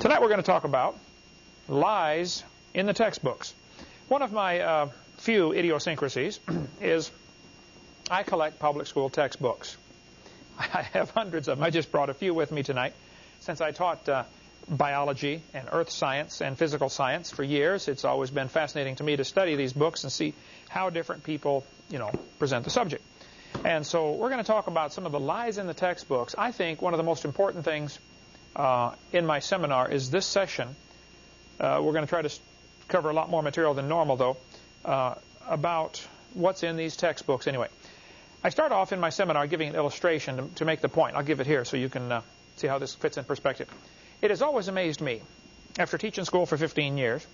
Tonight we're going to talk about lies in the textbooks. One of my few idiosyncrasies is I collect public school textbooks. I have hundreds of them. I just brought a few with me tonight. Since I taught biology and earth science and physical science for years, it's always been fascinating to me to study these books and see how different people, present the subject. And so we're going to talk about some of the lies in the textbooks. I think one of the most important things in my seminar is this session. We're going to try to cover a lot more material than normal, though, about what's in these textbooks anyway. I start off in my seminar giving an illustration to make the point. I'll give it here so you can see how this fits in perspective. It has always amazed me, after teaching school for 15 years,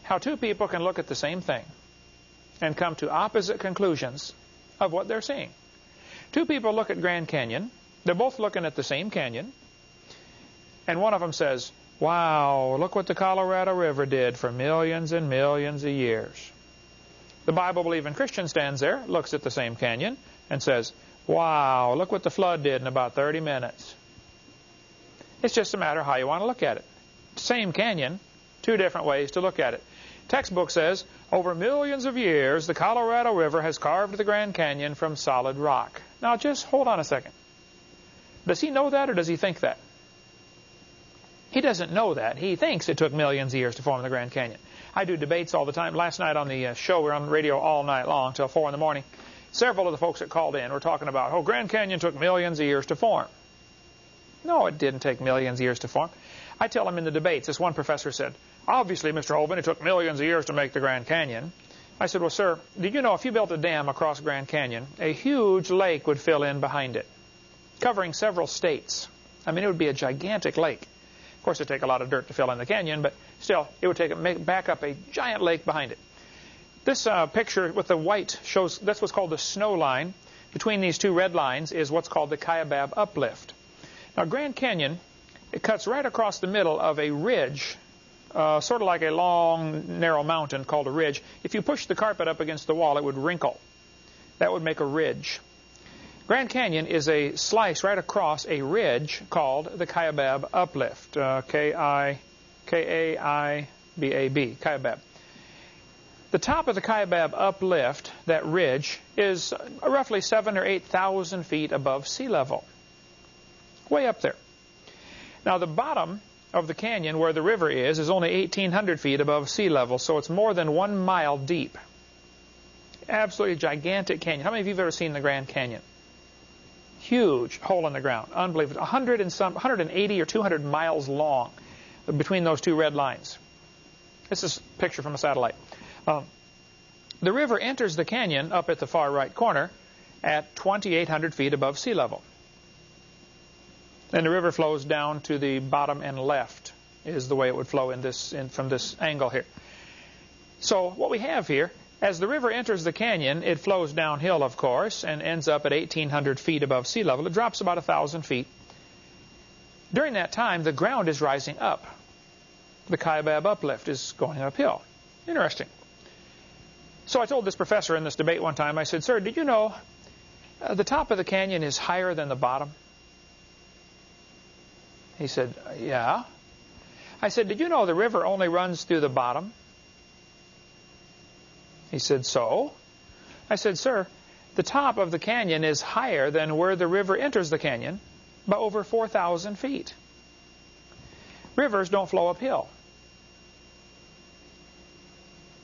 how two people can look at the same thing and come to opposite conclusions of what they're seeing. Two people look at Grand Canyon. They're both looking at the same canyon. And one of them says, "Wow, look what the Colorado River did for millions and millions of years." The Bible-believing Christian stands there, looks at the same canyon, and says, "Wow, look what the flood did in about 30 minutes. It's just a matter of how you want to look at it. Same canyon, two different ways to look at it. Textbook says, over millions of years, the Colorado River has carved the Grand Canyon from solid rock. Now, just hold on a second. Does he know that, or does he think that? He doesn't know that. He thinks it took millions of years to form the Grand Canyon. I do debates all the time. Last night on the show, we were on the radio all night long till 4 in the morning. Several of the folks that called in were talking about, oh, Grand Canyon took millions of years to form. No, it didn't take millions of years to form. I tell them in the debates, this one professor said, obviously, Mr. Hovind, it took millions of years to make the Grand Canyon. I said, well, sir, did you know if you built a dam across Grand Canyon, a huge lake would fill in behind it, covering several states. I mean, it would be a gigantic lake. Of course, it would take a lot of dirt to fill in the canyon, but still, it would back up a giant lake behind it. This picture with the white shows, that's what's called the snow line. Between these two red lines is what's called the Kaibab uplift. Now, Grand Canyon, it cuts right across the middle of a ridge, sort of like a long, narrow mountain called a ridge. If you push the carpet up against the wall, it would wrinkle. That would make a ridge. Grand Canyon is a slice right across a ridge called the Kaibab uplift, K-A-I-B-A-B, Kaibab. The top of the Kaibab uplift, that ridge, is roughly 7,000 or 8,000 feet above sea level. Way up there. Now, the bottom of the canyon, where the river is only 1,800 feet above sea level, so it's more than 1 mile deep. Absolutely gigantic canyon. How many of you have ever seen the Grand Canyon? Huge hole in the ground. Unbelievable. 180 or 200 miles long between those two red lines. This is a picture from a satellite. The river enters the canyon up at the far right corner at 2,800 feet above sea level. And the river flows down to the bottom and left is the way it would flow from this angle here. So what we have here, as the river enters the canyon, it flows downhill, of course, and ends up at 1,800 feet above sea level. It drops about 1,000 feet. During that time, the ground is rising up. The Kaibab uplift is going uphill. Interesting. So I told this professor in this debate one time, I said, sir, did you know the top of the canyon is higher than the bottom? He said, yeah. I said, did you know the river only runs through the bottom? He said, so? I said, sir, the top of the canyon is higher than where the river enters the canyon by over 4,000 feet. Rivers don't flow uphill.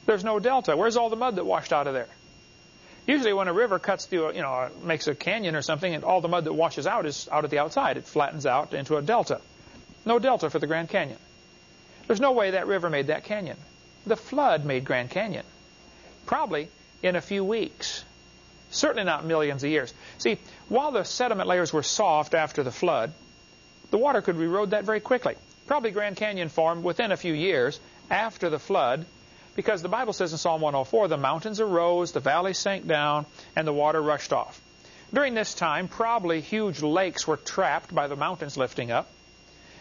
There's no delta. Where's all the mud that washed out of there? Usually when a river cuts through, makes a canyon or something, and all the mud that washes out is out at the outside. It flattens out into a delta. No delta for the Grand Canyon. There's no way that river made that canyon. The flood made Grand Canyon. Probably in a few weeks. Certainly not millions of years. See, while the sediment layers were soft after the flood, the water could erode that very quickly. Probably Grand Canyon formed within a few years after the flood, because the Bible says in Psalm 104, the mountains arose, the valleys sank down, and the water rushed off. During this time, probably huge lakes were trapped by the mountains lifting up,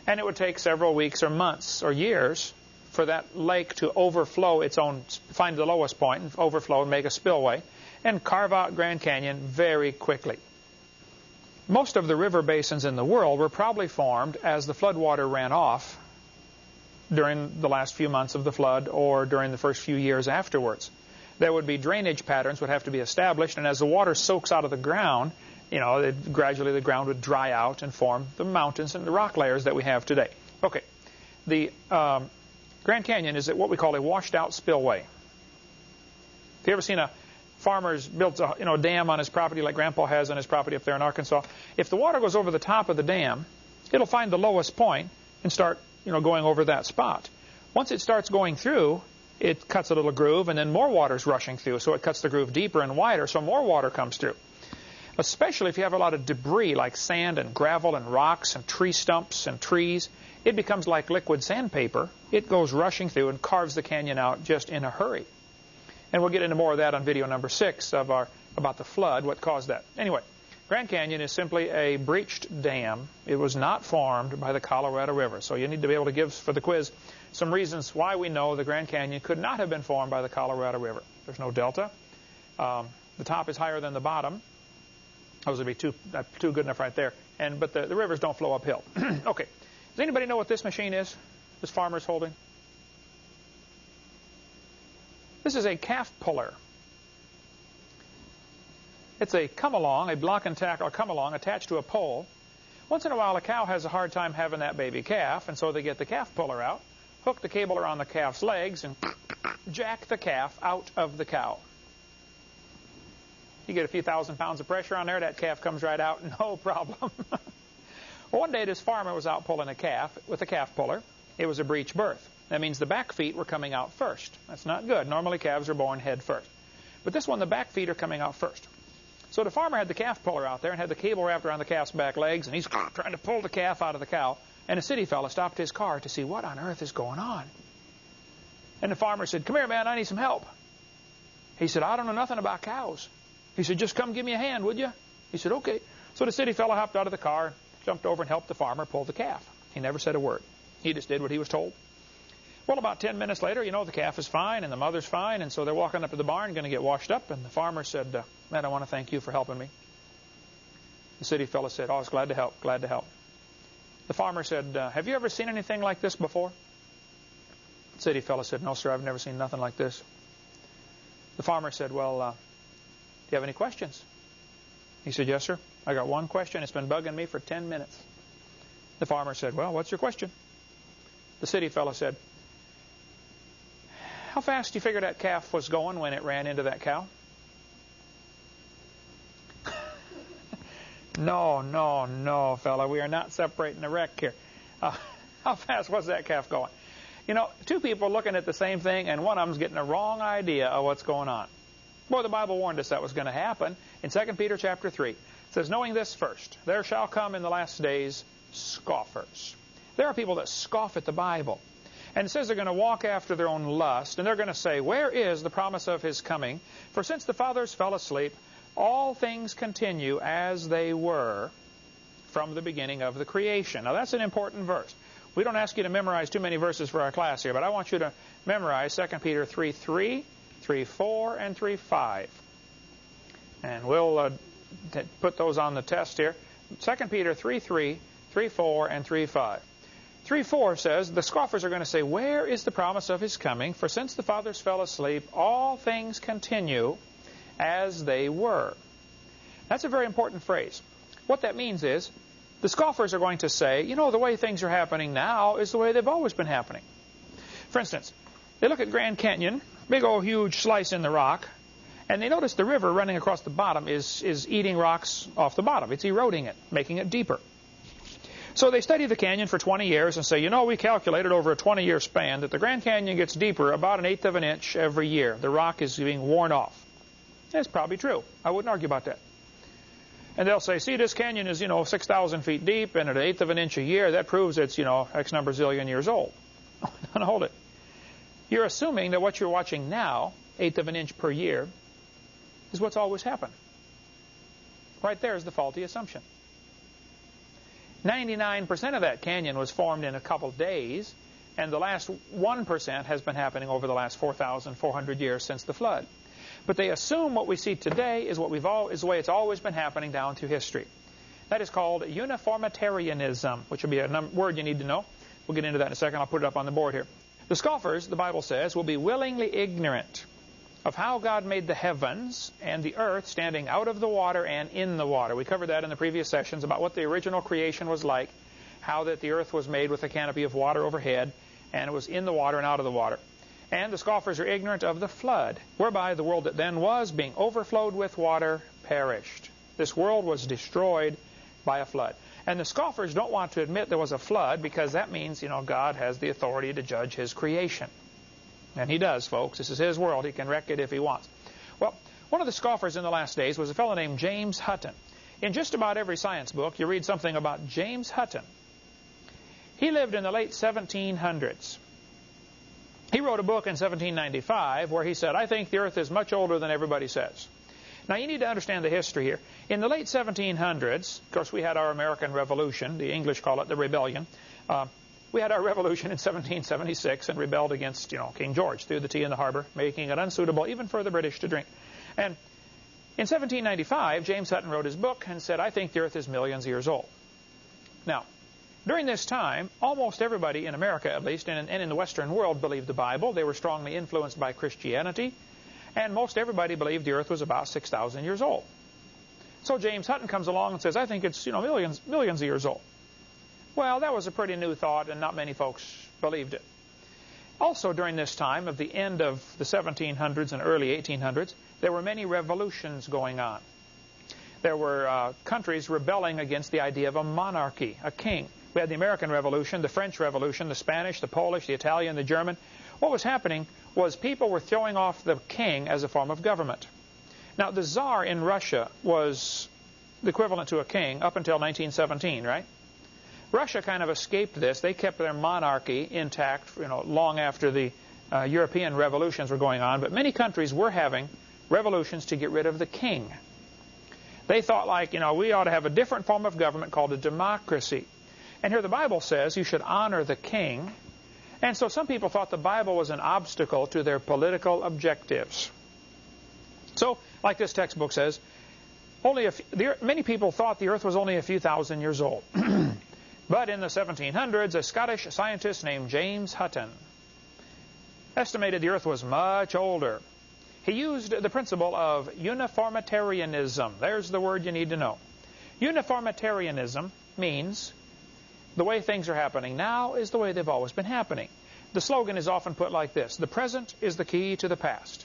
and it would take several weeks or months or years for that lake to overflow its own, find the lowest point, and overflow and make a spillway, and carve out Grand Canyon very quickly. Most of the river basins in the world were probably formed as the floodwater ran off during the last few months of the flood or during the first few years afterwards. There would be drainage patterns would have to be established, and as the water soaks out of the ground, gradually the ground would dry out and form the mountains and the rock layers that we have today. Okay, the Grand Canyon is what we call a washed-out spillway. Have you ever seen a farmer's built a dam on his property like Grandpa has on his property up there in Arkansas? If the water goes over the top of the dam, it'll find the lowest point and start going over that spot. Once it starts going through, it cuts a little groove, and then more water's rushing through, so it cuts the groove deeper and wider, so more water comes through. Especially if you have a lot of debris like sand and gravel and rocks and tree stumps and trees, it becomes like liquid sandpaper. It goes rushing through and carves the canyon out just in a hurry. And we'll get into more of that on video number 6 about the flood, what caused that. Anyway, Grand Canyon is simply a breached dam. It was not formed by the Colorado River. So you need to be able to give, for the quiz, some reasons why we know the Grand Canyon could not have been formed by the Colorado River. There's no delta. The top is higher than the bottom. Those would be too good enough right there. But the rivers don't flow uphill. Okay. Does anybody know what this machine is? This farmer's holding? This is a calf puller. It's a come-along, a block and tackle come-along attached to a pole. Once in a while, a cow has a hard time having that baby calf, and so they get the calf puller out, hook the cable around the calf's legs, and jack the calf out of the cow. You get a few thousand pounds of pressure on there, that calf comes right out, no problem. Well, one day this farmer was out pulling a calf with a calf puller. It was a breech birth. That means the back feet were coming out first. That's not good. Normally calves are born head first. But this one, the back feet are coming out first. So the farmer had the calf puller out there and had the cable wrapped around the calf's back legs, and he's trying to pull the calf out of the cow. And a city fella stopped his car to see what on earth is going on. And the farmer said, "Come here, man, I need some help." He said, "I don't know nothing about cows." He said, "Just come give me a hand, would you?" He said, "Okay." So the city fella hopped out of the car, jumped over and helped the farmer pull the calf. He never said a word. He just did what he was told. Well, about 10 minutes later, the calf is fine and the mother's fine, and so they're walking up to the barn, going to get washed up, and the farmer said, "Man, I want to thank you for helping me." The city fellow said, "Oh, I was glad to help, glad to help." The farmer said, "Have you ever seen anything like this before?" The city fellow said, "No, sir, I've never seen nothing like this." The farmer said, "Well, do you have any questions?" He said, "Yes, sir. I got one question. It's been bugging me for 10 minutes. The farmer said, "Well, what's your question?" The city fellow said, "How fast do you figure that calf was going when it ran into that cow?" No, fella. We are not separating the wreck here. How fast was that calf going? Two people looking at the same thing, and one of them's getting a wrong idea of what's going on. Boy, the Bible warned us that was going to happen. In 2 Peter chapter 3, it says, "Knowing this first, there shall come in the last days scoffers." There are people that scoff at the Bible. And it says they're going to walk after their own lust, and they're going to say, "Where is the promise of his coming? For since the fathers fell asleep, all things continue as they were from the beginning of the creation." Now, that's an important verse. We don't ask you to memorize too many verses for our class here, but I want you to memorize 2 Peter 3:3, 3:4, and 3:5. And we'll put those on the test here. 2 Peter 3:3, 3:4, and 3:5. 3:4 says, the scoffers are going to say, "Where is the promise of his coming? For since the fathers fell asleep, all things continue as they were." That's a very important phrase. What that means is, the scoffers are going to say, the way things are happening now is the way they've always been happening. For instance, they look at Grand Canyon, big old huge slice in the rock, and they notice the river running across the bottom is eating rocks off the bottom. It's eroding it, making it deeper. So they study the canyon for 20 years and say, we calculated over a 20-year span that the Grand Canyon gets deeper about 1/8 of an inch every year. The rock is being worn off. That's probably true. I wouldn't argue about that. And they'll say, "See, this canyon is, 6,000 feet deep and at 1/8 of an inch a year. That proves it's, X number zillion years old." Now, hold it. You're assuming that what you're watching now, 1/8 of an inch per year, is what's always happened. Right there is the faulty assumption. 99% of that canyon was formed in a couple days, and the last 1% has been happening over the last 4,400 years since the flood. But they assume what we see today is is the way it's always been happening down through history. That is called uniformitarianism, which would be a word you need to know. We'll get into that in a second. I'll put it up on the board here. The scoffers, the Bible says, will be willingly ignorant of how God made the heavens and the earth standing out of the water and in the water. We covered that in the previous sessions about what the original creation was like, how that the earth was made with a canopy of water overhead, and it was in the water and out of the water. And the scoffers are ignorant of the flood, whereby the world that then was, being overflowed with water, perished. This world was destroyed by a flood. And the scoffers don't want to admit there was a flood because that means, God has the authority to judge His creation. And He does, folks. This is His world. He can wreck it if He wants. Well, one of the scoffers in the last days was a fellow named James Hutton. In just about every science book, you read something about James Hutton. He lived in the late 1700s. He wrote a book in 1795 where he said, I think the earth is much older than everybody says. Now, you need to understand the history here. In the late 1700s, of course, we had our American Revolution. The English call it the Rebellion. We had our revolution in 1776 and rebelled against, King George, threw the tea in the harbor, making it unsuitable even for the British to drink. And in 1795, James Hutton wrote his book and said, I think the earth is millions of years old. Now, during this time, almost everybody in America, at least, and in the Western world, believed the Bible. They were strongly influenced by Christianity. And most everybody believed the earth was about 6,000 years old. So James Hutton comes along and says, I think it's, millions of years old. Well, that was a pretty new thought, and not many folks believed it. Also, during this time of the end of the 1700s and early 1800s, there were many revolutions going on. There were countries rebelling against the idea of a monarchy, a king. We had the American Revolution, the French Revolution, the Spanish, the Polish, the Italian, the German. What was happening was people were throwing off the king as a form of government. Now, the Tsar in Russia was the equivalent to a king up until 1917, right? Russia kind of escaped this. They kept their monarchy intact, long after the European revolutions were going on. But many countries were having revolutions to get rid of the king. They thought we ought to have a different form of government called a democracy. And here the Bible says you should honor the king. And so some people thought the Bible was an obstacle to their political objectives. So, like this textbook says, many people thought the earth was only a few thousand years old. But in the 1700s, a Scottish scientist named James Hutton estimated the earth was much older. He used the principle of uniformitarianism. There's the word you need to know. Uniformitarianism means the way things are happening now is the way they've always been happening. The slogan is often put like this: the present is the key to the past.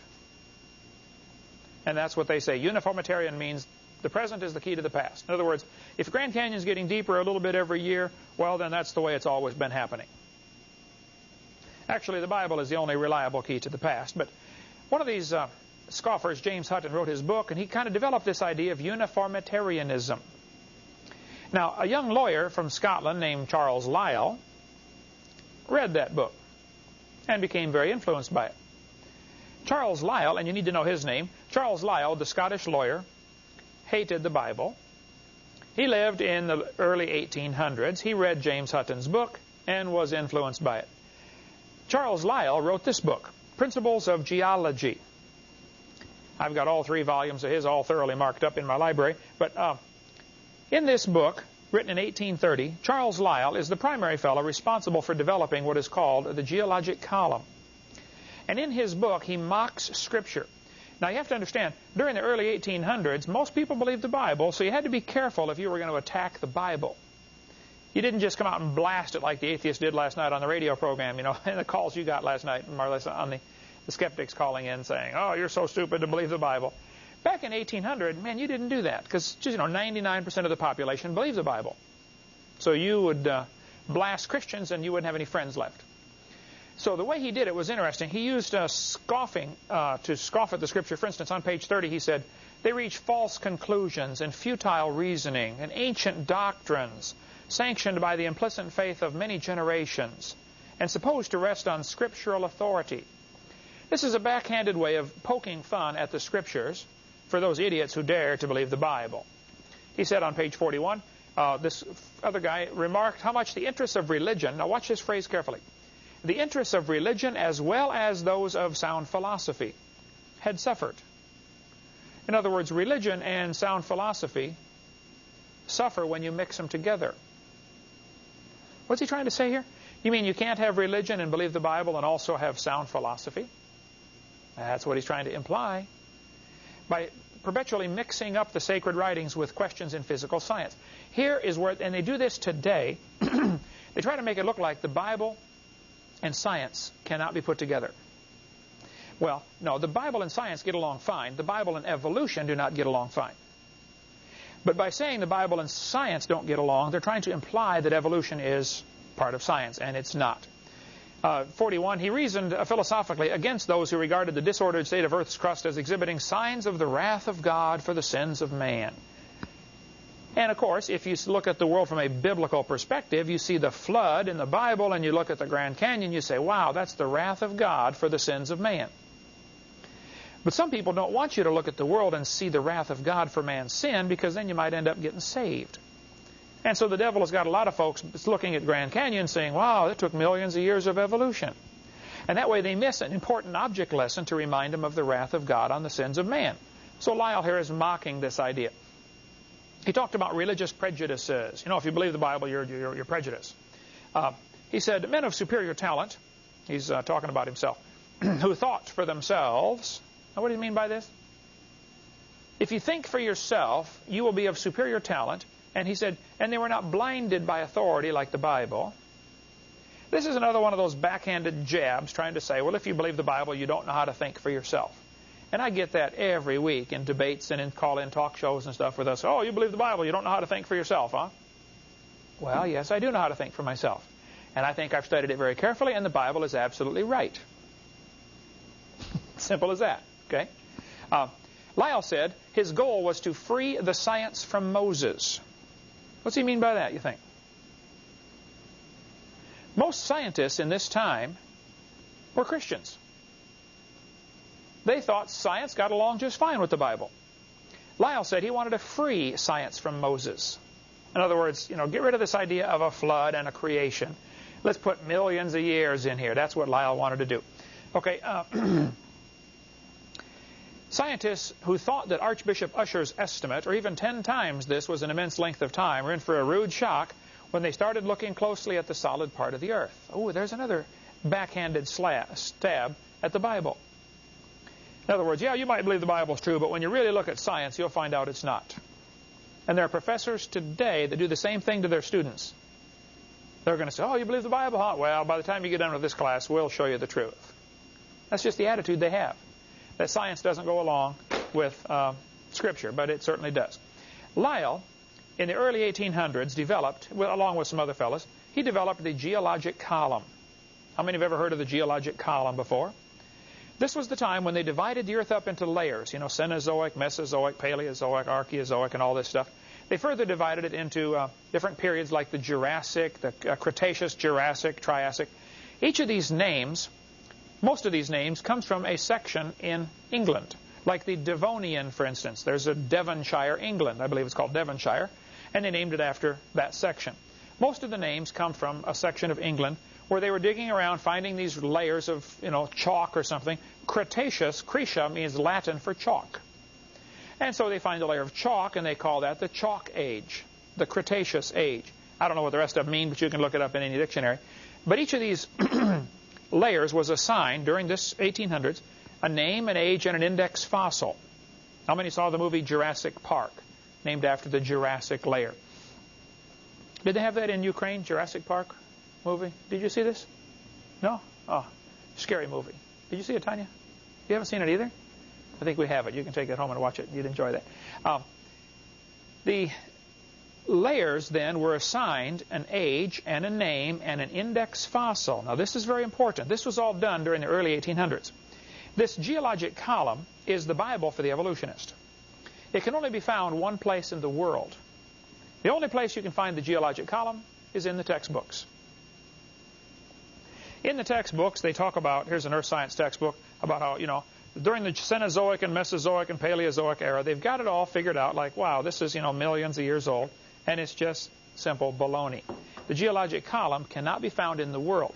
And that's what they say. Uniformitarian means the present is the key to the past. In other words, if Grand Canyon's getting deeper a little bit every year, well, then that's the way it's always been happening. Actually, the Bible is the only reliable key to the past. But one of these scoffers, James Hutton, wrote his book, and he kind of developed this idea of uniformitarianism. Now, a young lawyer from Scotland named Charles Lyell read that book and became very influenced by it. Charles Lyell, and you need to know his name, Charles Lyell, the Scottish lawyer, hated the Bible. He lived in the early 1800s. He read James Hutton's book and was influenced by it. Charles Lyell wrote this book, Principles of Geology. I've got all 3 volumes of his all thoroughly marked up in my library. But in this book, written in 1830, Charles Lyell is the primary fellow responsible for developing what is called the geologic column. And in his book, he mocks Scripture. Now, you have to understand, during the early 1800s, most people believed the Bible, so you had to be careful if you were going to attack the Bible. You didn't just come out and blast it like the atheist did last night on the radio program, and the calls you got last night, Marlissa, on the skeptics calling in saying, oh, you're so stupid to believe the Bible. Back in 1800, man, you didn't do that because 99% of the population believed the Bible. So you would blast Christians and you wouldn't have any friends left. So the way he did it was interesting. He used scoffing to scoff at the Scripture. For instance, on page 30 he said, they reach false conclusions and futile reasoning and ancient doctrines sanctioned by the implicit faith of many generations and supposed to rest on scriptural authority. This is a backhanded way of poking fun at the Scriptures for those idiots who dare to believe the Bible. He said on page 41, this other guy remarked how much the interests of religion, now watch this phrase carefully, the interests of religion as well as those of sound philosophy had suffered. In other words, religion and sound philosophy suffer when you mix them together. What's he trying to say here? You mean you can't have religion and believe the Bible and also have sound philosophy? That's what he's trying to imply by perpetually mixing up the sacred writings with questions in physical science. Here is where, and they do this today, they try to make it look like the Bible and science cannot be put together. Well, no, the Bible and science get along fine. The Bible and evolution do not get along fine. But by saying the Bible and science don't get along, they're trying to imply that evolution is part of science, and it's not. 41, he reasoned philosophically against those who regarded the disordered state of Earth's crust as exhibiting signs of the wrath of God for the sins of man. And of course, if you look at the world from a biblical perspective, you see the flood in the Bible, and you look at the Grand Canyon, you say, wow, that's the wrath of God for the sins of man. But some people don't want you to look at the world and see the wrath of God for man's sin, because then you might end up getting saved. And so the devil has got a lot of folks looking at Grand Canyon saying, wow, it took millions of years of evolution. And that way they miss an important object lesson to remind them of the wrath of God on the sins of man. So Lyle here is mocking this idea. He talked about religious prejudices. You know, if you believe the Bible, you're prejudiced. He said, men of superior talent, he's talking about himself, who thought for themselves. Now, what do you mean by this? If you think for yourself, you will be of superior talent. And he said, and they were not blinded by authority like the Bible. This is another one of those backhanded jabs trying to say, well, if you believe the Bible, you don't know how to think for yourself. And I get that every week in debates and in call-in talk shows and stuff with us. Oh, you believe the Bible, you don't know how to think for yourself, huh? Well, yes, I do know how to think for myself. And I think I've studied it very carefully, and the Bible is absolutely right. Simple as that, okay? Lyle said his goal was to free the science from Moses. What's he mean by that, you think? Most scientists in this time were Christians. They thought science got along just fine with the Bible. Lyle said he wanted to free science from Moses. In other words, you know, get rid of this idea of a flood and a creation. Let's put millions of years in here. That's what Lyle wanted to do. Okay, scientists who thought that Archbishop Usher's estimate, or even 10 times this, was an immense length of time, were in for a rude shock when they started looking closely at the solid part of the earth. Oh, there's another backhanded stab at the Bible. In other words, yeah, you might believe the Bible's true, but when you really look at science, you'll find out it's not. And there are professors today that do the same thing to their students. They're going to say, oh, you believe the Bible, huh? Well, by the time you get done with this class, we'll show you the truth. That's just the attitude they have. That science doesn't go along with Scripture, but it certainly does. Lyle, in the early 1800s, developed, well, along with some other fellows, he developed the geologic column. How many have ever heard of the geologic column before? This was the time when they divided the earth up into layers, you know, Cenozoic, Mesozoic, Paleozoic, Archaeozoic, and all this stuff. They further divided it into different periods like the Jurassic, the Cretaceous, Jurassic, Triassic. Each of these names, most of these names, comes from a section in England, like the Devonian, for instance. There's a Devonshire, England. I believe it's called Devonshire, and they named it after that section. Most of the names come from a section of England where they were digging around finding these layers of, you know, chalk or something. Cretaceous, Cretia, means Latin for chalk. And so they find a layer of chalk, and they call that the Chalk Age, the Cretaceous Age. I don't know what the rest of them mean, but you can look it up in any dictionary. But each of these layers was assigned, during this 1800s, a name, an age, and an index fossil. How many saw the movie Jurassic Park, named after the Jurassic layer? Did they have that in Ukraine, Jurassic Park movie? Did you see this? No? Oh, scary movie. Did you see it, Tanya? You haven't seen it either? I think we have it. You can take it home and watch it. You'd enjoy that. The layers then were assigned an age and a name and an index fossil. Now this is very important. This was all done during the early 1800s. This geologic column is the Bible for the evolutionist. It can only be found one place in the world. The only place you can find the geologic column is in the textbooks. In the textbooks, they talk about, here's an earth science textbook, about how, you know, during the Cenozoic and Mesozoic and Paleozoic era, they've got it all figured out like, wow, this is, you know, millions of years old, and it's just simple baloney. The geologic column cannot be found in the world.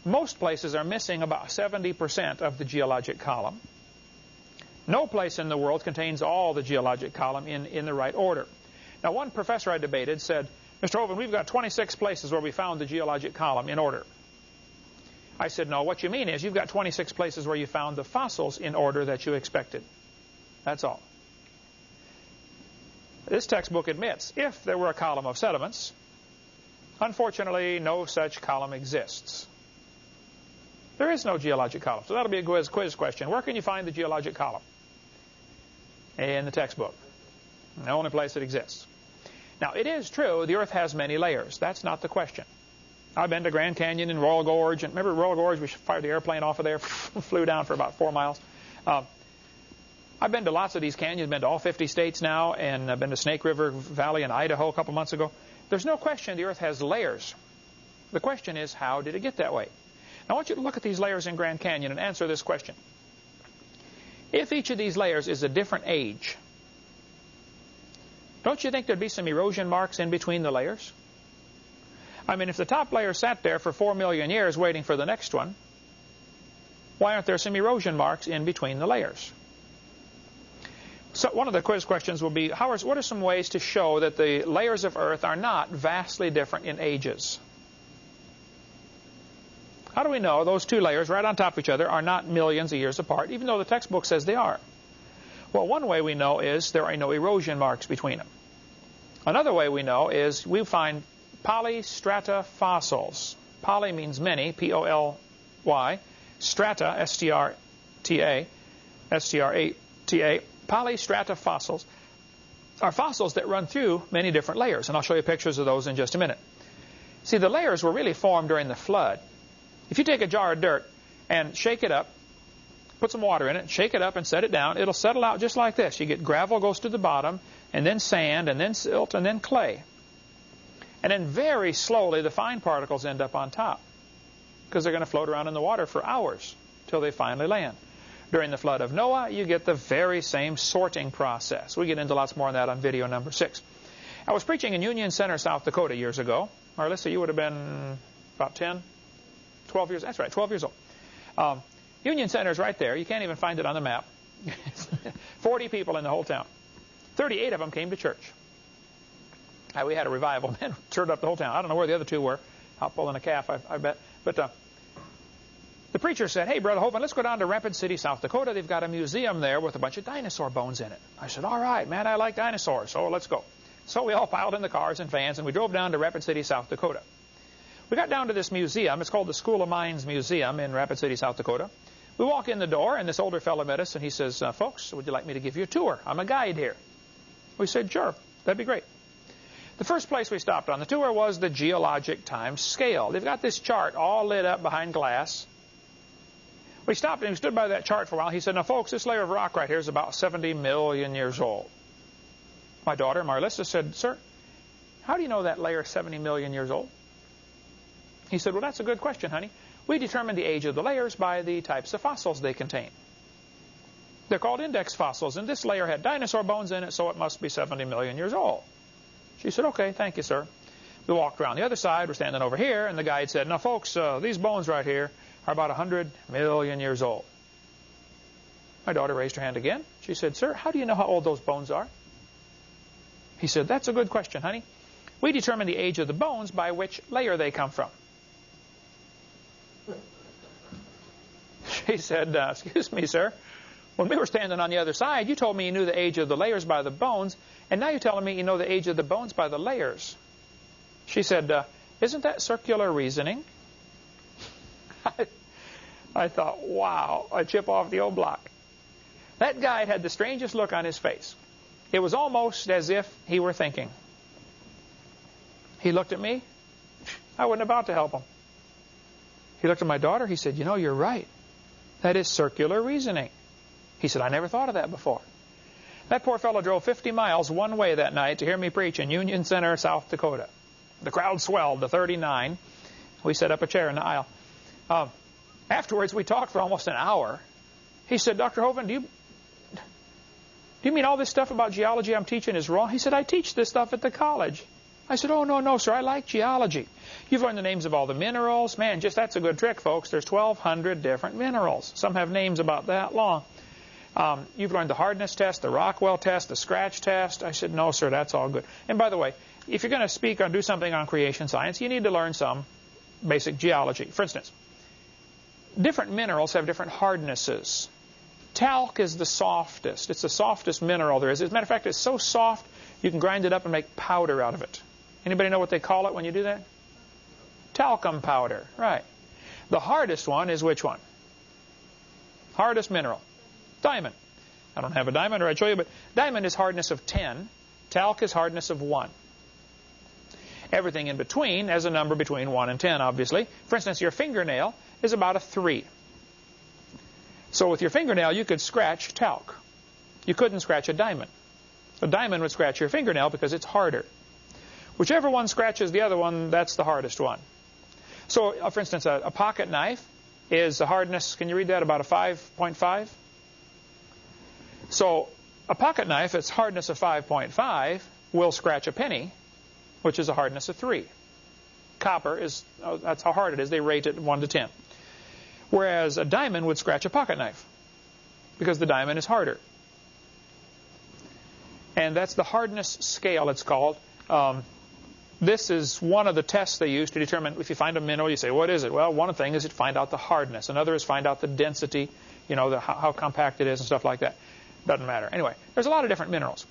Most places are missing about 70% of the geologic column. No place in the world contains all the geologic column in the right order. Now, one professor I debated said, Mr. Hovind, we've got 26 places where we found the geologic column in order. I said, no, what you mean is you've got 26 places where you found the fossils in order that you expected. That's all. This textbook admits if there were a column of sediments, unfortunately, no such column exists. There is no geologic column. So that'll be a quiz question. Where can you find the geologic column? In the textbook. The only place it exists. Now, it is true the Earth has many layers. That's not the question. I've been to Grand Canyon and Royal Gorge. And remember Royal Gorge? We fired the airplane off of there, flew down for about 4 miles. I've been to lots of these canyons, been to all 50 states now, and I've been to Snake River Valley in Idaho a couple months ago. There's no question the Earth has layers. The question is, how did it get that way? Now, I want you to look at these layers in Grand Canyon and answer this question. If each of these layers is a different age, don't you think there'd be some erosion marks in between the layers? I mean, if the top layer sat there for 4 million years waiting for the next one, why aren't there some erosion marks in between the layers? So one of the quiz questions will be, what are some ways to show that the layers of Earth are not vastly different in ages? How do we know those two layers right on top of each other are not millions of years apart, even though the textbook says they are? Well, one way we know is there are no erosion marks between them. Another way we know is we find polystrata fossils. Poly means many, P-O-L-Y. Strata, S-T-R-A-T-A. Polystrata fossils are fossils that run through many different layers, and I'll show you pictures of those in just a minute. See, the layers were really formed during the flood. If you take a jar of dirt and shake it up, put some water in it, shake it up and set it down, it'll settle out just like this. You get gravel goes to the bottom, and then sand, and then silt, and then clay. And then very slowly the fine particles end up on top because they're going to float around in the water for hours till they finally land. During the flood of Noah, you get the very same sorting process. We get into lots more on that on video number 6. I was preaching in Union Center, South Dakota years ago. Marissa, you would have been about 10, 12 years. That's right, 12 years old. Union Center is right there. You can't even find it on the map. 40 people in the whole town. 38 of them came to church. We had a revival. Man, turned up the whole town. I don't know where the other two were. Out pulling a calf, I bet. But the preacher said, hey, Brother Hovind, let's go down to Rapid City, South Dakota. They've got a museum there with a bunch of dinosaur bones in it. I said, all right, man, I like dinosaurs, so let's go. So we all piled in the cars and vans, and we drove down to Rapid City, South Dakota. We got down to this museum. It's called the School of Mines Museum in Rapid City, South Dakota. We walk in the door, and this older fellow met us, and he says, folks, would you like me to give you a tour? I'm a guide here. We said, sure, that'd be great. The first place we stopped on the tour was the geologic time scale. They've got this chart all lit up behind glass. We stopped and we stood by that chart for a while. He said, now, folks, this layer of rock right here is about 70 million years old. My daughter, Marissa, said, sir, how do you know that layer is 70 million years old? He said, well, that's a good question, honey. We determine the age of the layers by the types of fossils they contain. They're called index fossils, and this layer had dinosaur bones in it, so it must be 70 million years old. She said, okay, thank you, sir. We walked around the other side. We're standing over here, and the guide said, now, folks, these bones right here are about 100 million years old. My daughter raised her hand again. She said, sir, how do you know how old those bones are? He said, that's a good question, honey. We determine the age of the bones by which layer they come from. She said, excuse me, sir. When we were standing on the other side, you told me you knew the age of the layers by the bones, and now you're telling me you know the age of the bones by the layers. She said, isn't that circular reasoning? I thought, wow, a chip off the old block. That guy had the strangest look on his face. It was almost as if he were thinking. He looked at me. I wasn't about to help him. He looked at my daughter. He said, you know, you're right. That is circular reasoning. He said, I never thought of that before. That poor fellow drove 50 miles one way that night to hear me preach in Union Center, South Dakota. The crowd swelled to 39. We set up a chair in the aisle. Afterwards, we talked for almost an hour. He said, Dr. Hovind, do you mean all this stuff about geology I'm teaching is wrong? He said, I teach this stuff at the college. I said, oh, no, sir, I like geology. You've learned the names of all the minerals. Man, just that's a good trick, folks. There's 1,200 different minerals. Some have names about that long. You've learned the hardness test, the Rockwell test, the scratch test. I said, no, sir, that's all good. And by the way, if you're going to speak or do something on creation science, you need to learn some basic geology. For instance, different minerals have different hardnesses. Talc is the softest. It's the softest mineral there is. As a matter of fact, it's so soft, you can grind it up and make powder out of it. Anybody know what they call it when you do that? Talcum powder, right. The hardest one is which one? Hardest mineral. Diamond. I don't have a diamond, or I'd show you, but diamond is hardness of 10. Talc is hardness of 1. Everything in between has a number between 1 and 10, obviously. For instance, your fingernail is about a 3. So with your fingernail, you could scratch talc. You couldn't scratch a diamond. A diamond would scratch your fingernail because it's harder. Whichever one scratches the other one, that's the hardest one. So, for instance, a pocket knife is a hardness, can you read that, about a 5.5? So a pocket knife, its hardness of 5.5, will scratch a penny, which is a hardness of 3. Copper is, that's how hard it is. They rate it 1 to 10. Whereas a diamond would scratch a pocket knife because the diamond is harder. And that's the hardness scale, it's called. This is one of the tests they use to determine if you find a mineral, you say, what is it? Well, one thing is to find out the hardness. Another is find out the density, you know, how compact it is and stuff like that. Doesn't matter. Anyway, there's a lot of different minerals.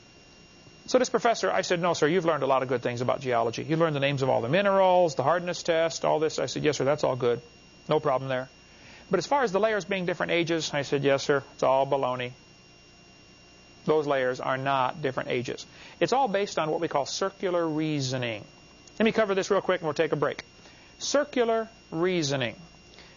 So this professor, I said, no, sir, you've learned a lot of good things about geology. You learned the names of all the minerals, the hardness test, all this. I said, yes, sir, that's all good. No problem there. But as far as the layers being different ages, I said, yes, sir, it's all baloney. Those layers are not different ages. It's all based on what we call circular reasoning. Let me cover this real quick and we'll take a break. Circular reasoning.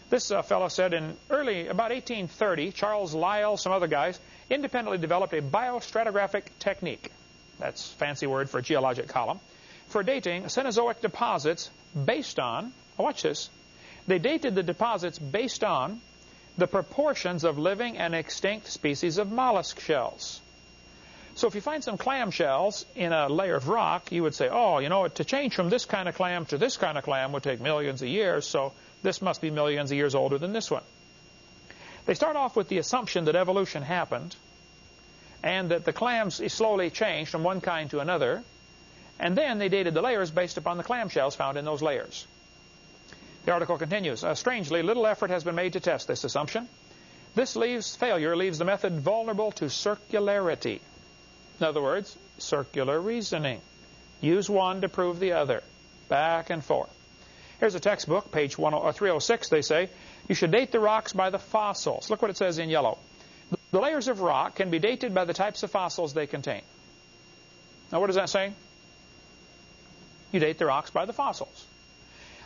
This fellow said in about 1830, Charles Lyell, some other guys, independently developed a biostratigraphic technique. That's a fancy word for a geologic column. For dating Cenozoic deposits based on, watch this, they dated the deposits based on the proportions of living and extinct species of mollusk shells. So if you find some clam shells in a layer of rock, you would say, oh, you know, to change from this kind of clam to this kind of clam would take millions of years, so this must be millions of years older than this one. They start off with the assumption that evolution happened and that the clams slowly changed from one kind to another, and then they dated the layers based upon the clam shells found in those layers. The article continues, strangely, little effort has been made to test this assumption. This failure leaves the method vulnerable to circularity. In other words, circular reasoning. Use one to prove the other. Back and forth. Here's a textbook, page 306, they say. You should date the rocks by the fossils. Look what it says in yellow. The layers of rock can be dated by the types of fossils they contain. Now what does that say? You date the rocks by the fossils.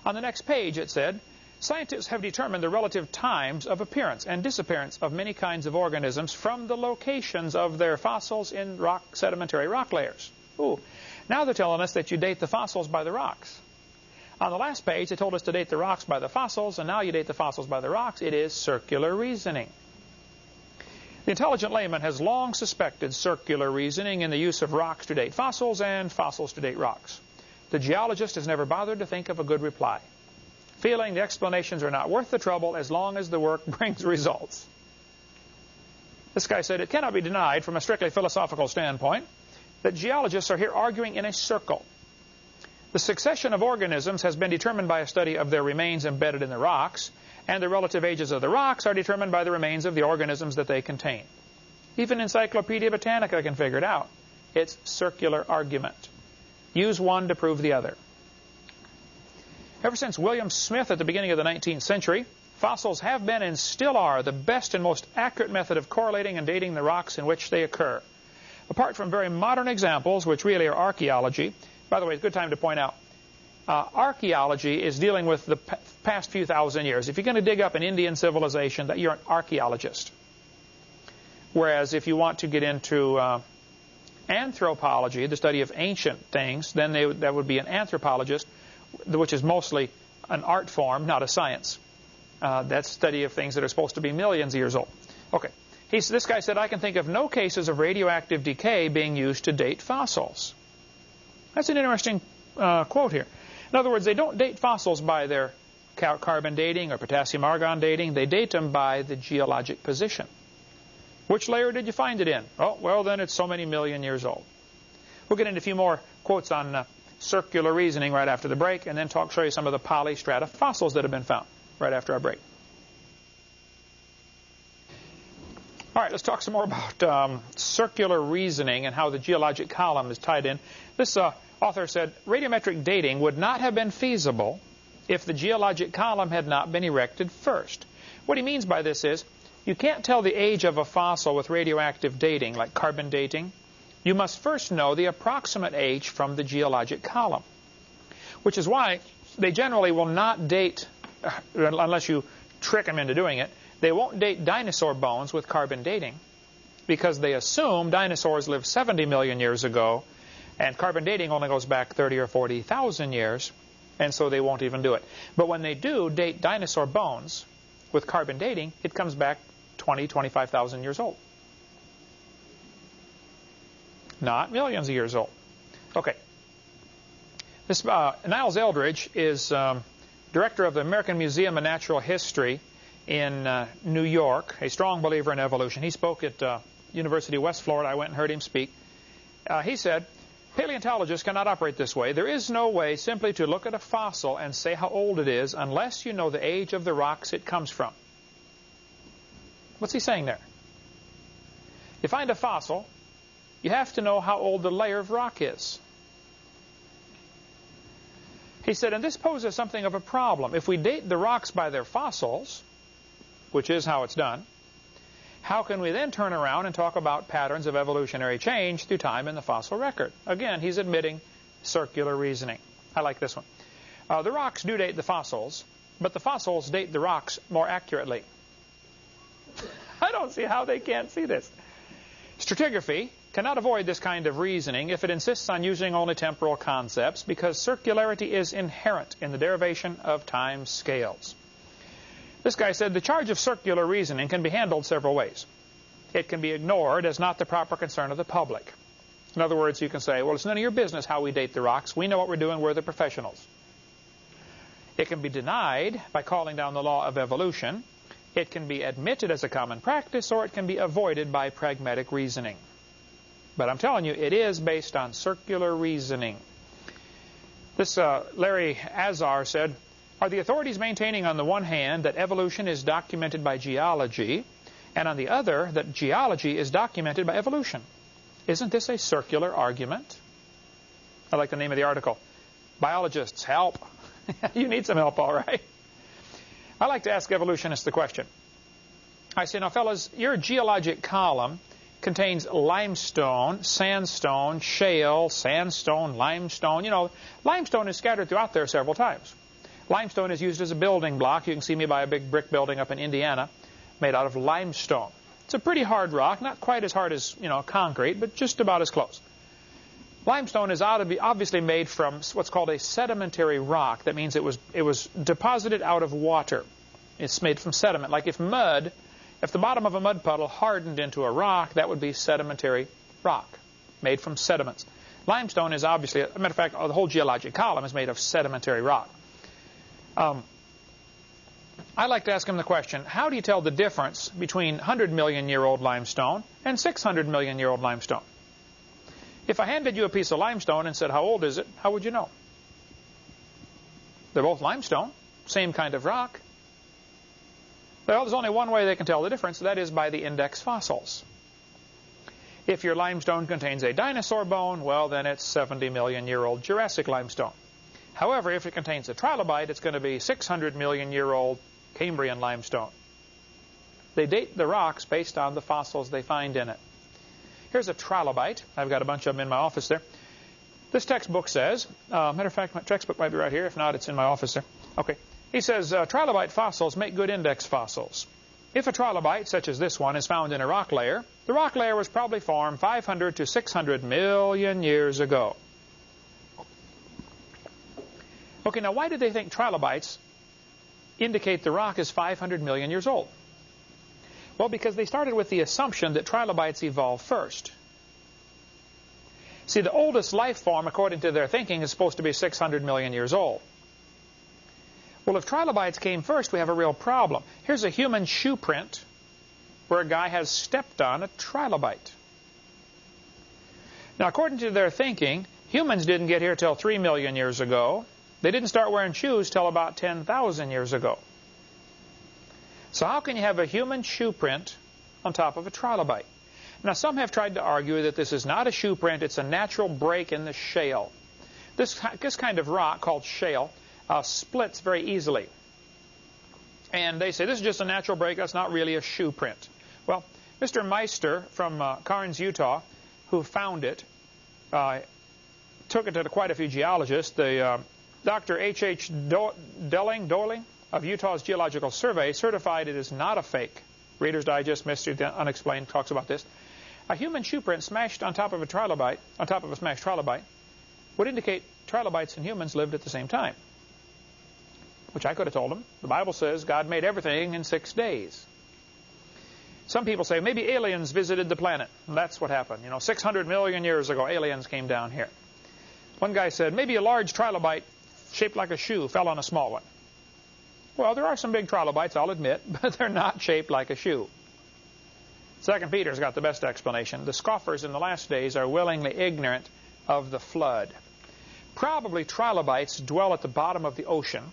On the next page it said, scientists have determined the relative times of appearance and disappearance of many kinds of organisms from the locations of their fossils in sedimentary rock layers. Ooh. Now they're telling us that you date the fossils by the rocks. On the last page, they told us to date the rocks by the fossils, and now you date the fossils by the rocks. It is circular reasoning. The intelligent layman has long suspected circular reasoning in the use of rocks to date fossils and fossils to date rocks. The geologist has never bothered to think of a good reply, feeling the explanations are not worth the trouble as long as the work brings results. This guy said, it cannot be denied from a strictly philosophical standpoint that geologists are here arguing in a circle. The succession of organisms has been determined by a study of their remains embedded in the rocks, and the relative ages of the rocks are determined by the remains of the organisms that they contain. Even Encyclopedia Britannica can figure it out. It's circular argument. Use one to prove the other. Ever since William Smith at the beginning of the 19th century, fossils have been and still are the best and most accurate method of correlating and dating the rocks in which they occur. Apart from very modern examples, which really are archaeology. By the way, it's a good time to point out, archaeology is dealing with the past few thousand years. If you're going to dig up an Indian civilization, you're an archaeologist. Whereas if you want to get into anthropology, the study of ancient things, then that would be an anthropologist, which is mostly an art form, not a science. That's study of things that are supposed to be millions of years old. Okay. This guy said, I can think of no cases of radioactive decay being used to date fossils. That's an interesting quote here. In other words, they don't date fossils by their carbon dating or potassium argon dating. They date them by the geologic position. Which layer did you find it in? Oh, well, then it's so many million years old. We'll get into a few more quotes on circular reasoning right after the break, and then show you some of the polystrata fossils that have been found right after our break. All right, let's talk some more about circular reasoning and how the geologic column is tied in. This author said, radiometric dating would not have been feasible if the geologic column had not been erected first. What he means by this is, you can't tell the age of a fossil with radioactive dating, like carbon dating. You must first know the approximate age from the geologic column, which is why they generally will not date, unless you trick them into doing it, they won't date dinosaur bones with carbon dating because they assume dinosaurs lived 70 million years ago and carbon dating only goes back 30 or 40,000 years, and so they won't even do it. But when they do date dinosaur bones with carbon dating, it comes back 20, 25,000 years old. Not millions of years old. Okay. This Niles Eldridge is director of the American Museum of Natural History in New York, a strong believer in evolution. He spoke at University of West Florida. I went and heard him speak. He said, paleontologists cannot operate this way. There is no way simply to look at a fossil and say how old it is unless you know the age of the rocks it comes from. What's he saying there? You find a fossil, you have to know how old the layer of rock is. He said, and this poses something of a problem. If we date the rocks by their fossils, which is how it's done, how can we then turn around and talk about patterns of evolutionary change through time in the fossil record? Again, he's admitting circular reasoning. I like this one. The rocks do date the fossils, but the fossils date the rocks more accurately. I don't see how they can't see this. Stratigraphy cannot avoid this kind of reasoning if it insists on using only temporal concepts, because circularity is inherent in the derivation of time scales. This guy said the charge of circular reasoning can be handled several ways. It can be ignored as not the proper concern of the public. In other words, you can say, well, it's none of your business how we date the rocks. We know what we're doing. We're the professionals. It can be denied by calling down the law of evolution. It can be admitted as a common practice, or it can be avoided by pragmatic reasoning. But I'm telling you, it is based on circular reasoning. This Larry Azar said, are the authorities maintaining on the one hand that evolution is documented by geology, and on the other that geology is documented by evolution? Isn't this a circular argument? I like the name of the article. Biologists, help. You need some help, all right. I like to ask evolutionists the question. I say, now, fellas, your geologic column contains limestone, sandstone, shale, sandstone, limestone. You know, limestone is scattered throughout there several times. Limestone is used as a building block. You can see me by a big brick building up in Indiana made out of limestone. It's a pretty hard rock, not quite as hard as, concrete, but just about as close. Limestone is obviously made from what's called a sedimentary rock. That means it was deposited out of water. It's made from sediment. Like if the bottom of a mud puddle hardened into a rock, that would be sedimentary rock, made from sediments. Limestone is obviously, as a matter of fact, the whole geologic column is made of sedimentary rock. I like to ask him the question, how do you tell the difference between 100-million-year-old limestone and 600-million-year-old limestone? If I handed you a piece of limestone and said, how old is it, how would you know? They're both limestone, same kind of rock. Well, there's only one way they can tell the difference. That is by the index fossils. If your limestone contains a dinosaur bone, well, then it's 70-million-year-old Jurassic limestone. However, if it contains a trilobite, it's going to be 600-million-year-old Cambrian limestone. They date the rocks based on the fossils they find in it. Here's a trilobite. I've got a bunch of them in my office there. This textbook says, matter of fact, my textbook might be right here. If not, it's in my office there. Okay. He says, trilobite fossils make good index fossils. If a trilobite, such as this one, is found in a rock layer, the rock layer was probably formed 500 to 600 million years ago. Okay, now why do they think trilobites indicate the rock is 500 million years old? Well, because they started with the assumption that trilobites evolved first. See, the oldest life form, according to their thinking, is supposed to be 600 million years old. Well, if trilobites came first, we have a real problem. Here's a human shoe print where a guy has stepped on a trilobite. Now, according to their thinking, humans didn't get here till 3 million years ago. They didn't start wearing shoes till about 10,000 years ago. So how can you have a human shoe print on top of a trilobite? Now, some have tried to argue that this is not a shoe print, it's a natural break in the shale. This kind of rock, called shale, splits very easily. And they say this is just a natural break, that's not really a shoe print. Well, Mr. Meister from Carnes, Utah, who found it, took it to quite a few geologists. Dr. H.H. Doling of Utah's Geological Survey certified it is not a fake. Reader's Digest, Mystery of the Unexplained talks about this. A human shoe print smashed on top of a trilobite, on top of a smashed trilobite, would indicate trilobites and humans lived at the same time. Which I could have told them. The Bible says God made everything in 6 days. Some people say maybe aliens visited the planet. And that's what happened. 600 million years ago, aliens came down here. One guy said maybe a large trilobite shaped like a shoe fell on a small one. Well, there are some big trilobites, I'll admit, but they're not shaped like a shoe. 2 Peter's got the best explanation. The scoffers in the last days are willingly ignorant of the flood. Probably trilobites dwell at the bottom of the ocean,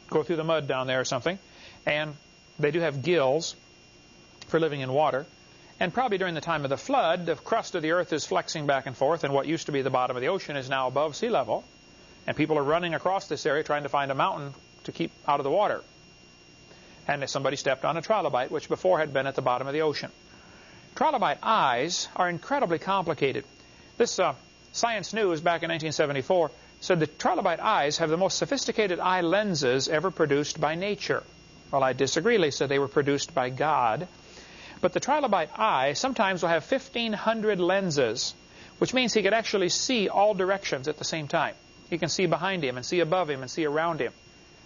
go through the mud down there or something, and they do have gills for living in water. And probably during the time of the flood, the crust of the earth is flexing back and forth, and what used to be the bottom of the ocean is now above sea level. And people are running across this area trying to find a mountain to keep out of the water. And somebody stepped on a trilobite, which before had been at the bottom of the ocean. Trilobite eyes are incredibly complicated. This Science News back in 1974 said the trilobite eyes have the most sophisticated eye lenses ever produced by nature. Well, I disagree. They said they were produced by God. But the trilobite eye sometimes will have 1,500 lenses, which means he could actually see all directions at the same time. He can see behind him and see above him and see around him,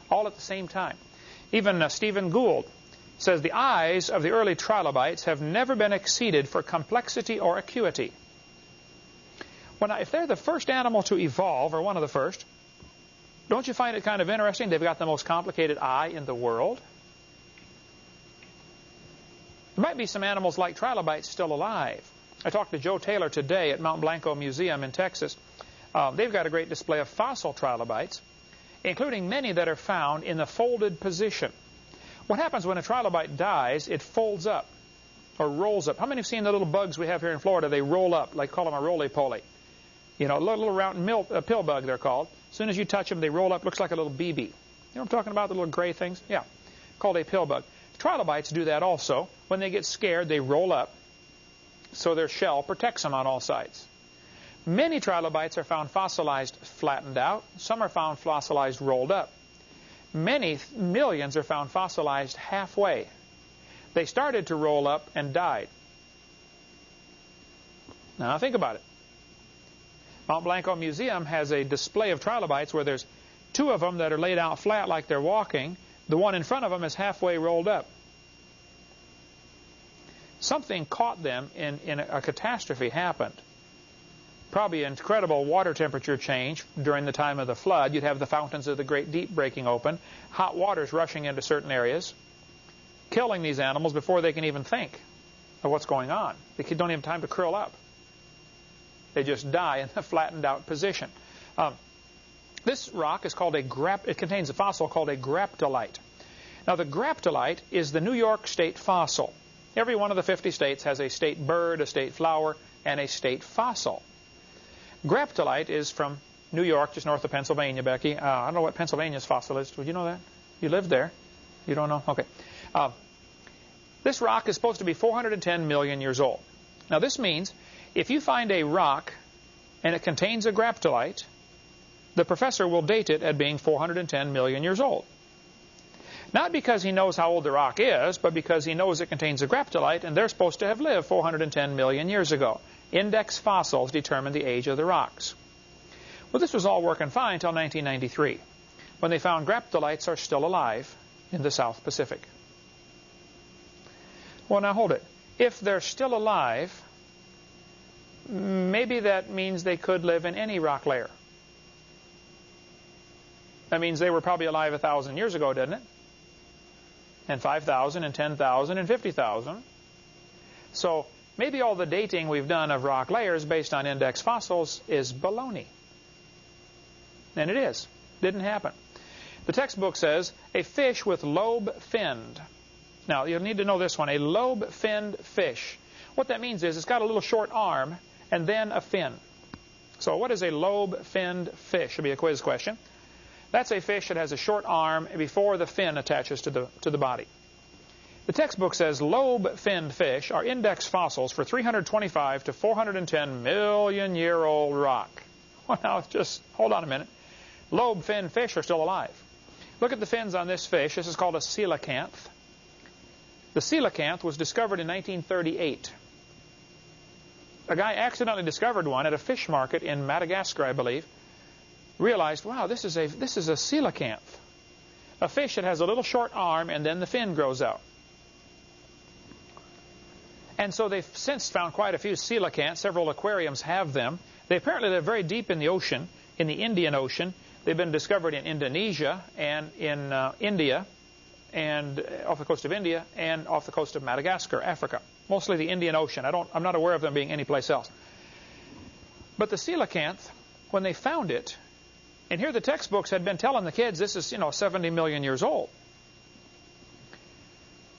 all at the same time. Even Stephen Gould says the eyes of the early trilobites have never been exceeded for complexity or acuity. Well, now, if they're the first animal to evolve, or one of the first, don't you find it kind of interesting? They've got the most complicated eye in the world. There might be some animals like trilobites still alive. I talked to Joe Taylor today at Mount Blanco Museum in Texas. They've got a great display of fossil trilobites, including many that are found in the folded position. What happens when a trilobite dies, it folds up or rolls up. How many have seen the little bugs we have here in Florida? They roll up, like call them a roly-poly. A little round pill bug they're called. As soon as you touch them, they roll up, looks like a little BB. You know what I'm talking about, the little gray things? Yeah, called a pill bug. Trilobites do that also. When they get scared, they roll up, so their shell protects them on all sides. Many trilobites are found fossilized flattened out. Some are found fossilized rolled up. Many millions are found fossilized halfway. They started to roll up and died. Now think about it. Mount Blanco Museum has a display of trilobites where there's 2 of them that are laid out flat like they're walking. The one in front of them is halfway rolled up. Something caught them in a catastrophe happened. Probably an incredible water temperature change during the time of the flood. You'd have the fountains of the Great Deep breaking open, hot waters rushing into certain areas, killing these animals before they can even think of what's going on. They don't even have time to curl up. They just die in the flattened out position. This rock is called it contains a fossil called a graptolite. Now the graptolite is the New York state fossil. Every one of the 50 states has a state bird, a state flower, and a state fossil. Graptolite is from New York, just north of Pennsylvania, Becky. I don't know what Pennsylvania's fossil is. Would you know that? You lived there. You don't know? Okay. This rock is supposed to be 410 million years old. Now this means if you find a rock and it contains a graptolite, the professor will date it at being 410 million years old. Not because he knows how old the rock is, but because he knows it contains a graptolite, and they're supposed to have lived 410 million years ago. Index fossils determine the age of the rocks. Well, this was all working fine until 1993, when they found graptolites are still alive in the South Pacific. Well, now hold it. If they're still alive, maybe that means they could live in any rock layer. That means they were probably alive 1,000 years ago, doesn't it? and 5,000 and 10,000 and 50,000. So maybe all the dating we've done of rock layers based on index fossils is baloney. And it is. Didn't happen. The textbook says a fish with lobe-finned. Now, you'll need to know this one, a lobe-finned fish. What that means is it's got a little short arm and then a fin. So what is a lobe-finned fish? Should be a quiz question. That's a fish that has a short arm before the fin attaches to the body. The textbook says lobe-finned fish are index fossils for 325 to 410 million-year-old rock. Well, now, just hold on a minute. Lobe-finned fish are still alive. Look at the fins on this fish. This is called a coelacanth. The coelacanth was discovered in 1938. A guy accidentally discovered one at a fish market in Madagascar, I believe. Realized, wow, this is a coelacanth. A fish that has a little short arm and then the fin grows out. And so they've since found quite a few coelacanths. Several aquariums have them. They apparently live very deep in the ocean, in the Indian Ocean. They've been discovered in Indonesia and in India, and off the coast of India and off the coast of Madagascar, Africa. Mostly the Indian Ocean. I'm not aware of them being anyplace else. But the coelacanth, when they found it, and here the textbooks had been telling the kids this is, 70 million years old.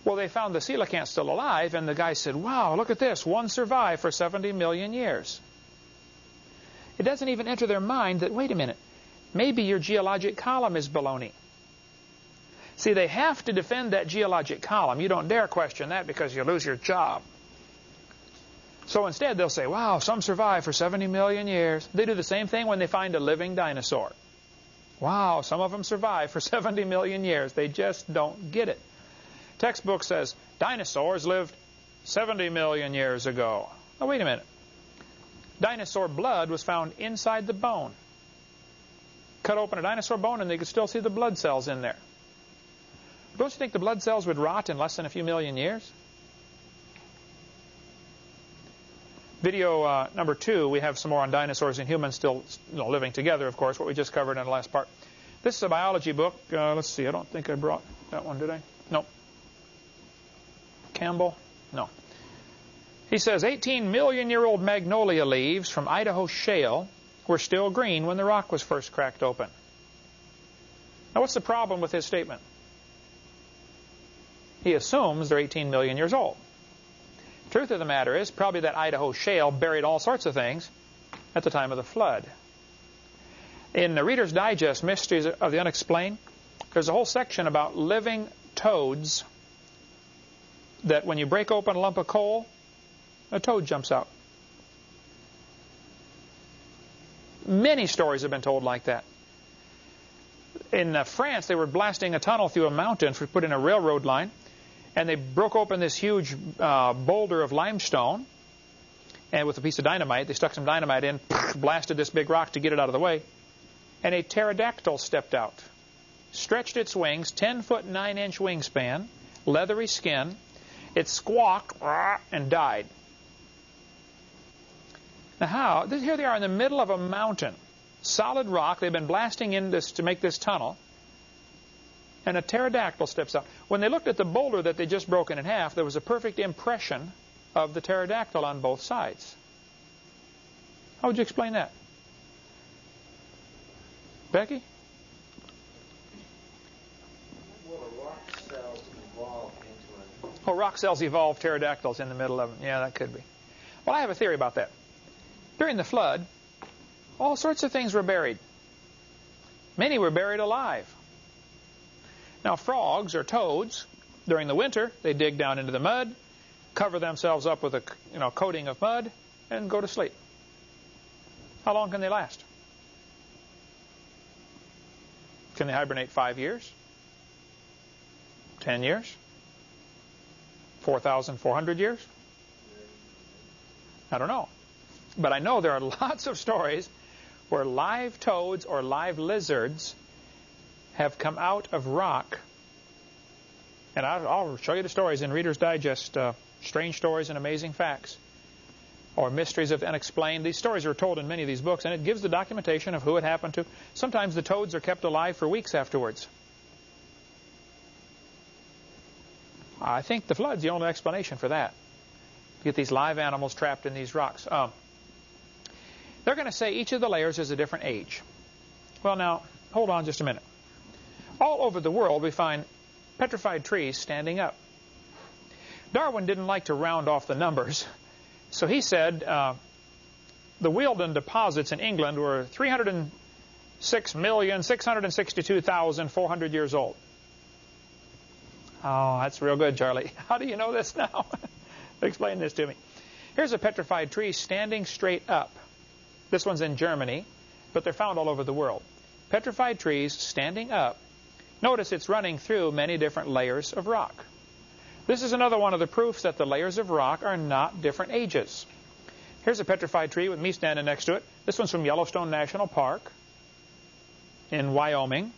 Well, they found the coelacanth still alive, and the guy said, wow, look at this. One survived for 70 million years. It doesn't even enter their mind that, wait a minute, maybe your geologic column is baloney. See, they have to defend that geologic column. You don't dare question that because you lose your job. So instead, they'll say, wow, some survived for 70 million years. They do the same thing when they find a living dinosaur. Wow, some of them survived for 70 million years. They just don't get it. Textbook says dinosaurs lived 70 million years ago. Oh, wait a minute. Dinosaur blood was found inside the bone. Cut open a dinosaur bone and they could still see the blood cells in there. Don't you think the blood cells would rot in less than a few million years? Video number 2, we have some more on dinosaurs and humans still living together, of course, what we just covered in the last part. This is a biology book. Let's see, I don't think I brought that one, did I? No. Campbell? No. He says 18-million-year-old magnolia leaves from Idaho shale were still green when the rock was first cracked open. Now, what's the problem with his statement? He assumes they're 18 million years old. Truth of the matter is, probably that Idaho shale buried all sorts of things at the time of the flood. In the Reader's Digest, Mysteries of the Unexplained, there's a whole section about living toads that when you break open a lump of coal, a toad jumps out. Many stories have been told like that. In France, they were blasting a tunnel through a mountain to put in a railroad line, and they broke open this huge boulder of limestone, and with a piece of dynamite, they stuck some dynamite in, blasted this big rock to get it out of the way, and a pterodactyl stepped out, stretched its wings, 10-foot 9-inch wingspan, leathery skin. It squawked and died. Now how? Here they are in the middle of a mountain, solid rock. They've been blasting in this to make this tunnel, and a pterodactyl steps out. When they looked at the boulder that they just broken in half, there was a perfect impression of the pterodactyl on both sides. How would you explain that? Becky? Well, rock cells evolve into a... Oh, rock cells evolve pterodactyls in the middle of them. Yeah, that could be. Well, I have a theory about that. During the flood, all sorts of things were buried. Many were buried alive. Now, frogs or toads, during the winter, they dig down into the mud, cover themselves up with a coating of mud, and go to sleep. How long can they last? Can they hibernate 5 years? 10 years? 4,400 years? I don't know. But I know there are lots of stories where live toads or live lizards have come out of rock. And I'll show you the stories in Reader's Digest, Strange Stories and Amazing Facts, or Mysteries of the Unexplained. These stories are told in many of these books, and it gives the documentation of who it happened to. Sometimes the toads are kept alive for weeks afterwards. I think the flood's the only explanation for that. You get these live animals trapped in these rocks. They're going to say each of the layers is a different age. Well, now, hold on just a minute. All over the world, we find petrified trees standing up. Darwin didn't like to round off the numbers, so he said the Wealden deposits in England were 306,662,400 years old. Oh, that's real good, Charlie. How do you know this now? Explain this to me. Here's a petrified tree standing straight up. This one's in Germany, but they're found all over the world. Petrified trees standing up. Notice it's running through many different layers of rock. This is another one of the proofs that the layers of rock are not different ages. Here's a petrified tree with me standing next to it. This one's from Yellowstone National Park in Wyoming.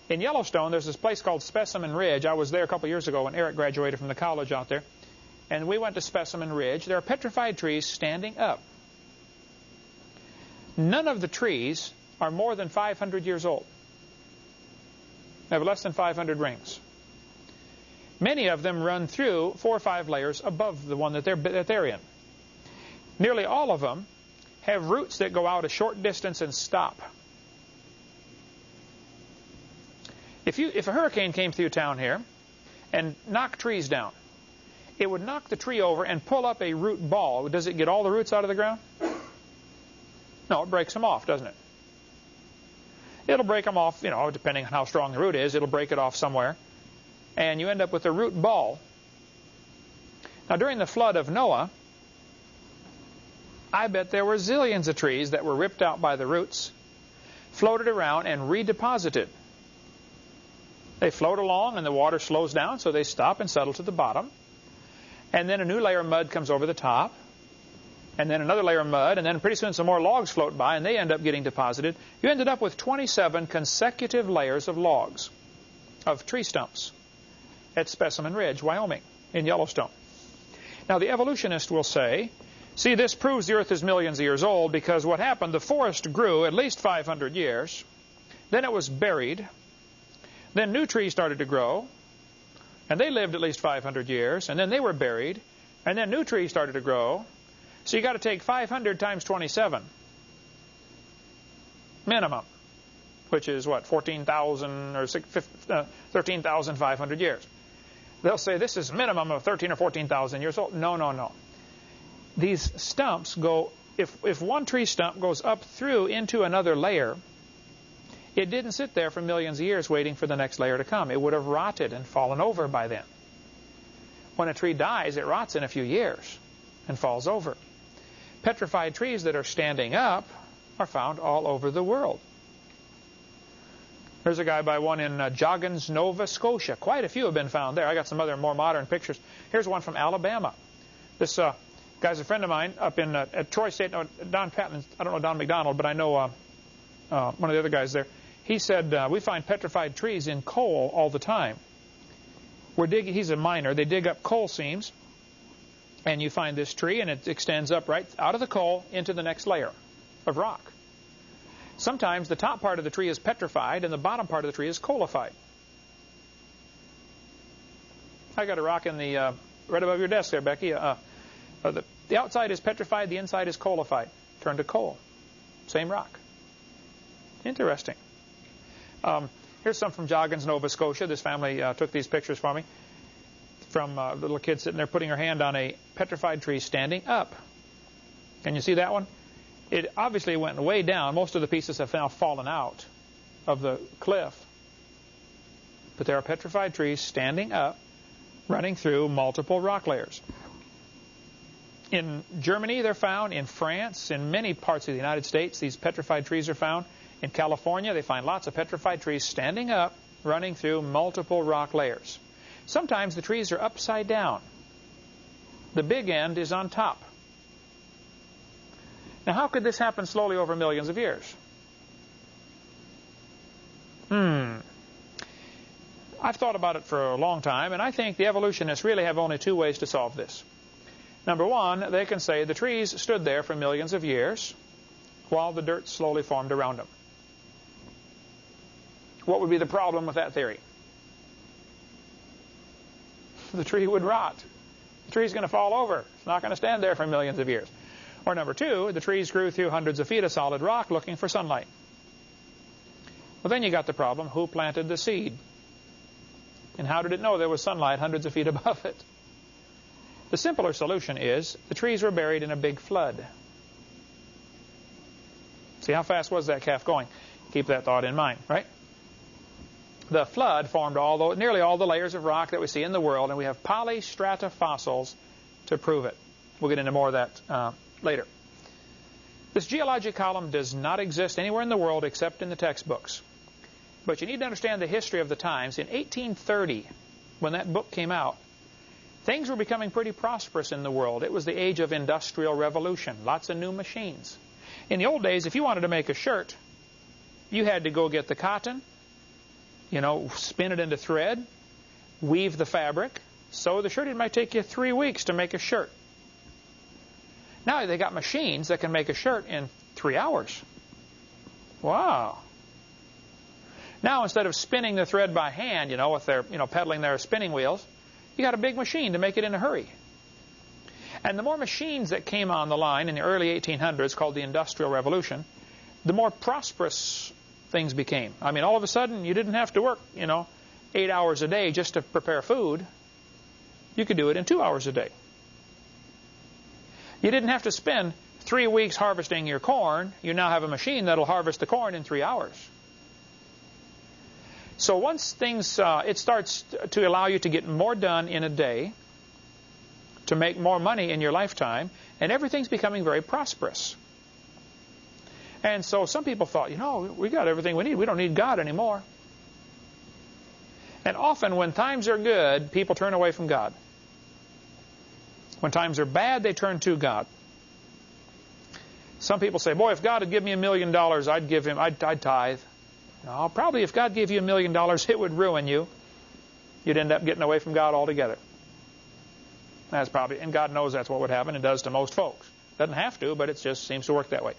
In Yellowstone, there's this place called Specimen Ridge. I was there a couple years ago when Eric graduated from the college out there. And we went to Specimen Ridge. There are petrified trees standing up. None of the trees are more than 500 years old. They have less than 500 rings. Many of them run through 4 or 5 layers above the one that they're in. Nearly all of them have roots that go out a short distance and stop. If a hurricane came through town here and knocked trees down, it would knock the tree over and pull up a root ball. Does it get all the roots out of the ground? No, it breaks them off, doesn't it? It'll break them off, depending on how strong the root is, it'll break it off somewhere. And you end up with a root ball. Now, during the flood of Noah, I bet there were zillions of trees that were ripped out by the roots, floated around, and redeposited. They float along, and the water slows down, so they stop and settle to the bottom. And then a new layer of mud comes over the top, and then another layer of mud, and then pretty soon some more logs float by, and they end up getting deposited. You ended up with 27 consecutive layers of logs, of tree stumps, at Specimen Ridge, Wyoming, in Yellowstone. Now, the evolutionist will say, see, this proves the Earth is millions of years old, because what happened, the forest grew at least 500 years, then it was buried, then new trees started to grow, and they lived at least 500 years, and then they were buried, and then new trees started to grow. So you got to take 500 times 27, minimum, which is what, 14,000 or 13,500 years. They'll say this is minimum of 13 or 14,000 years old. No, no, no. These stumps go, if one tree stump goes up through into another layer, it didn't sit there for millions of years waiting for the next layer to come. It would have rotted and fallen over by then. When a tree dies, it rots in a few years and falls over. Petrified trees that are standing up are found all over the world. There's a guy by one in Joggins, Nova Scotia. Quite a few have been found there. I got some other more modern pictures. Here's one from Alabama. This guy's a friend of mine up in at Troy State. No, Don Patman. I don't know Don McDonald, but I know one of the other guys there. He said we find petrified trees in coal all the time. He's a miner. They dig up coal seams, and you find this tree, and it extends up right out of the coal into the next layer of rock. Sometimes the top part of the tree is petrified, and the bottom part of the tree is coalified. I got a rock in the right above your desk there, Becky. The outside is petrified, the inside is coalified. Turned to coal. Same rock. Interesting. Here's some from Joggins, Nova Scotia. This family took these pictures for me. From a little kid sitting there putting her hand on a petrified tree standing up. Can you see that one? It obviously went way down. Most of the pieces have now fallen out of the cliff. But there are petrified trees standing up, running through multiple rock layers. In Germany, they're found. In France, in many parts of the United States, these petrified trees are found. In California, they find lots of petrified trees standing up, running through multiple rock layers. Sometimes the trees are upside down. The big end is on top. Now, how could this happen slowly over millions of years? I've thought about it for a long time, and I think the evolutionists really have only 2 ways to solve this. Number one, they can say the trees stood there for millions of years while the dirt slowly formed around them. What would be the problem with that theory? the tree would rot. The tree's going to fall over. It's not going to stand there for millions of years. Or number two, the trees grew through hundreds of feet of solid rock looking for sunlight. Well, then you got the problem, who planted the seed? And how did it know there was sunlight hundreds of feet above it? The simpler solution is the trees were buried in a big flood. See, how fast was that calf going? Keep that thought in mind, right? The flood formed nearly all the layers of rock that we see in the world, and we have polystrata fossils to prove it. We'll get into more of that later. This geologic column does not exist anywhere in the world except in the textbooks. But you need to understand the history of the times. In 1830, when that book came out, things were becoming pretty prosperous in the world. It was the age of industrial revolution, lots of new machines. In the old days, if you wanted to make a shirt, you had to go get the cotton, spin it into thread, weave the fabric, sew the shirt. It might take you 3 weeks to make a shirt. Now they got machines that can make a shirt in 3 hours. Wow. Now instead of spinning the thread by hand, with their, pedaling their spinning wheels, you got a big machine to make it in a hurry. And the more machines that came on the line in the early 1800s, called the Industrial Revolution, the more prosperous things became. I mean, all of a sudden, you didn't have to work, 8 hours a day just to prepare food. You could do it in 2 hours a day. You didn't have to spend 3 weeks harvesting your corn. You now have a machine that'll harvest the corn in 3 hours. So once things, it starts to allow you to get more done in a day, to make more money in your lifetime, and everything's becoming very prosperous. And so some people thought, we got everything we need. We don't need God anymore. And often when times are good, people turn away from God. When times are bad, they turn to God. Some people say, boy, if God had given me $1 million, I'd tithe. No, probably if God gave you $1 million, it would ruin you. You'd end up getting away from God altogether. That's probably, and God knows that's what would happen. It does to most folks. Doesn't have to, but it just seems to work that way.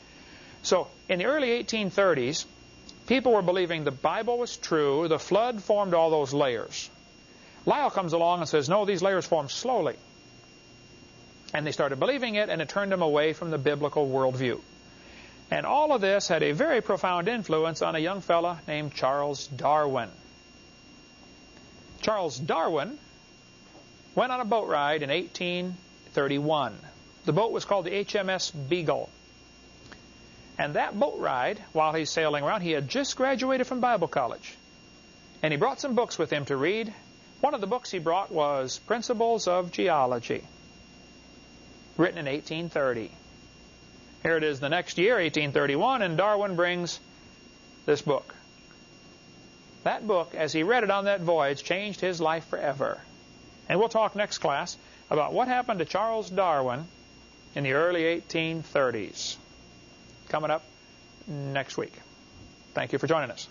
So in the early 1830s, people were believing the Bible was true. The flood formed all those layers. Lyell comes along and says, no, these layers formed slowly. And they started believing it, and it turned them away from the biblical worldview. And all of this had a very profound influence on a young fella named Charles Darwin. Charles Darwin went on a boat ride in 1831. The boat was called the HMS Beagle. And that boat ride, while he's sailing around, he had just graduated from Bible college. And he brought some books with him to read. One of the books he brought was Principles of Geology, written in 1830. Here it is the next year, 1831, and Darwin brings this book. That book, as he read it on that voyage, changed his life forever. And we'll talk next class about what happened to Charles Darwin in the early 1830s. Coming up next week. Thank you for joining us.